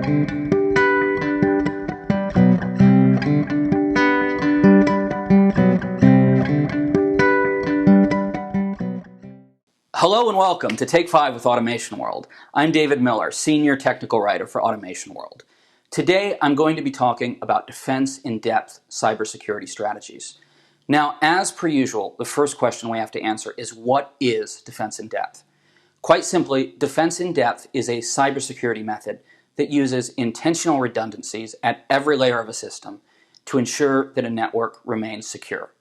Hello and welcome to Take 5 with Automation World. I'm David Miller, Senior Technical Writer for Automation World. Today I'm going to be talking about defense in-depth cybersecurity strategies. Now, as per usual, the first question we have to answer is, what is defense in-depth? Quite simply, defense in-depth is a cybersecurity method that uses intentional redundancies at every layer of a system to ensure that a network remains secure.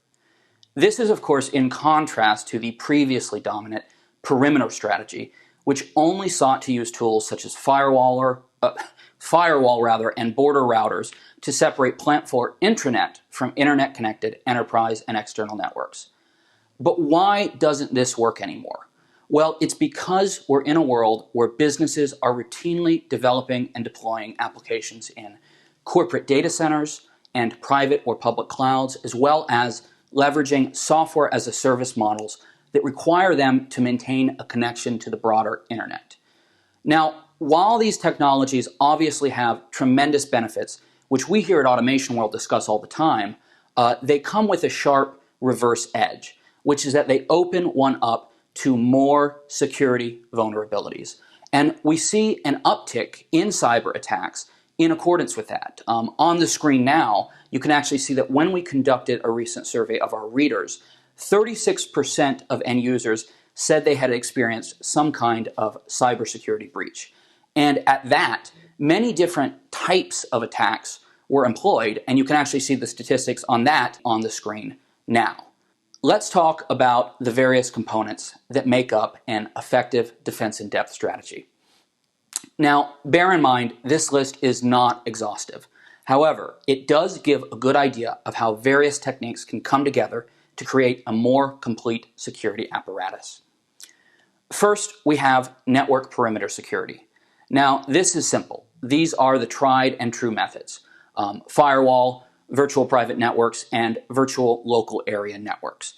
This is, of course, in contrast to the previously dominant perimeter strategy, which only sought to use tools such as firewall and border routers to separate plant floor intranet from internet-connected enterprise and external networks. But why doesn't this work anymore? Well, it's because we're in a world where businesses are routinely developing and deploying applications in corporate data centers and private or public clouds, as well as leveraging software as a service models that require them to maintain a connection to the broader internet. Now, while these technologies obviously have tremendous benefits, which we here at Automation World discuss all the time, they come with a sharp reverse edge, which is that they open one up to more security vulnerabilities. And we see an uptick in cyber attacks in accordance with that. On the screen now, you can actually see that when we conducted a recent survey of our readers, 36% of end users said they had experienced some kind of cybersecurity breach. And at that, many different types of attacks were employed, and you can actually see the statistics on that on the screen now. Let's talk about the various components that make up an effective defense in-depth strategy. Now, bear in mind, this list is not exhaustive. However, it does give a good idea of how various techniques can come together to create a more complete security apparatus. First, we have network perimeter security. Now, this is simple. These are the tried and true methods: firewall, virtual private networks, and virtual local area networks.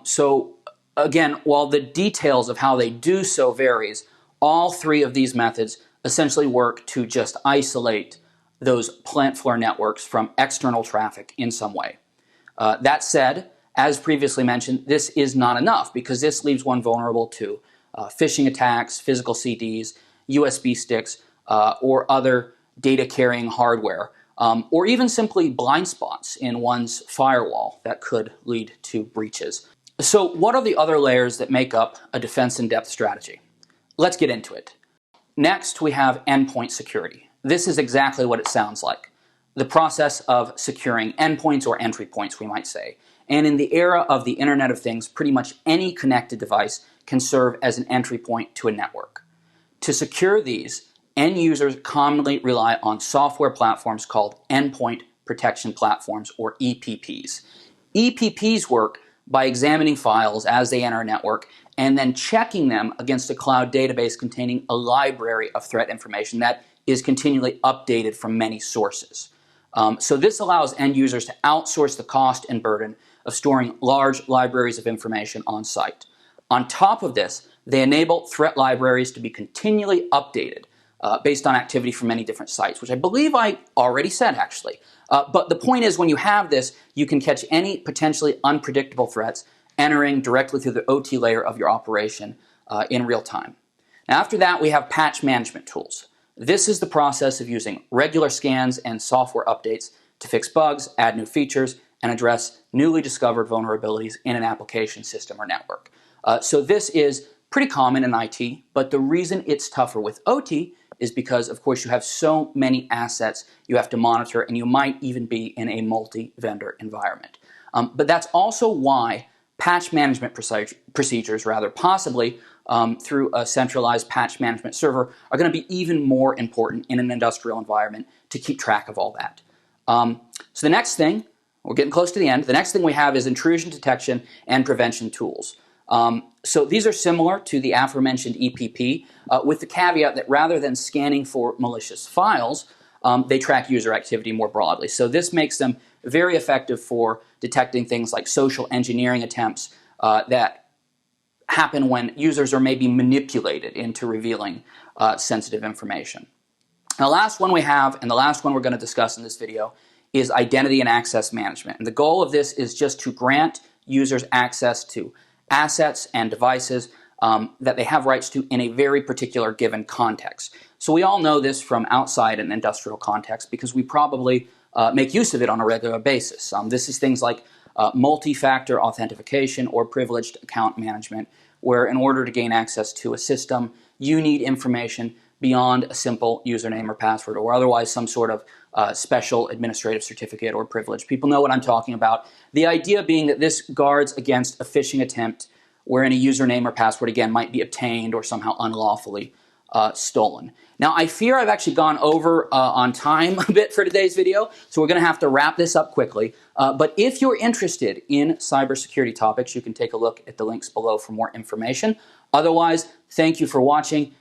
So again, while the details of how they do so varies, all three of these methods essentially work to just isolate those plant floor networks from external traffic in some way. That said, as previously mentioned, this is not enough because this leaves one vulnerable to phishing attacks, physical CDs, USB sticks, or other data-carrying hardware, or even simply blind spots in one's firewall that could lead to breaches. So what are the other layers that make up a defense in-depth strategy? Let's get into it. Next, we have endpoint security. This is exactly what it sounds like: the process of securing endpoints, or entry points, we might say. And in the era of the Internet of Things, pretty much any connected device can serve as an entry point to a network. To secure these, end users commonly rely on software platforms called endpoint protection platforms, or EPPs. EPPs work by examining files as they enter a network and then checking them against a cloud database containing a library of threat information that is continually updated from many sources. So this allows end users to outsource the cost and burden of storing large libraries of information on site. On top of this, they enable threat libraries to be continually updated based on activity from many different sites, which I believe I already said, actually. But the point is, when you have this, you can catch any potentially unpredictable threats entering directly through the OT layer of your operation in real time. Now, after that, we have patch management tools. This is the process of using regular scans and software updates to fix bugs, add new features, and address newly discovered vulnerabilities in an application system or network. So this is pretty common in IT, but the reason it's tougher with OT is because, of course, you have so many assets you have to monitor, and you might even be in a multi-vendor environment. But that's also why patch management procedures, possibly through a centralized patch management server, are going to be even more important in an industrial environment to keep track of all that. So the next thing, we're getting close to the end, the next thing we have is intrusion detection and prevention tools. So these are similar to the aforementioned EPP, with the caveat that rather than scanning for malicious files, they track user activity more broadly. So this makes them very effective for detecting things like social engineering attempts that happen when users are maybe manipulated into revealing sensitive information. The last one we have, and the last one we're going to discuss in this video, is identity and access management. And the goal of this is just to grant users access to assets and devices that they have rights to in a very particular given context. So we all know this from outside an industrial context because we probably make use of it on a regular basis. This is things like multi-factor authentication or privileged account management, where in order to gain access to a system, you need information beyond a simple username or password or otherwise some sort of special administrative certificate or privilege. People know what I'm talking about. The idea being that this guards against a phishing attempt wherein a username or password, again, might be obtained or somehow unlawfully stolen. Now, I fear I've actually gone over on time a bit for today's video, so we're going to have to wrap this up quickly. But if you're interested in cybersecurity topics, you can take a look at the links below for more information. Otherwise, thank you for watching.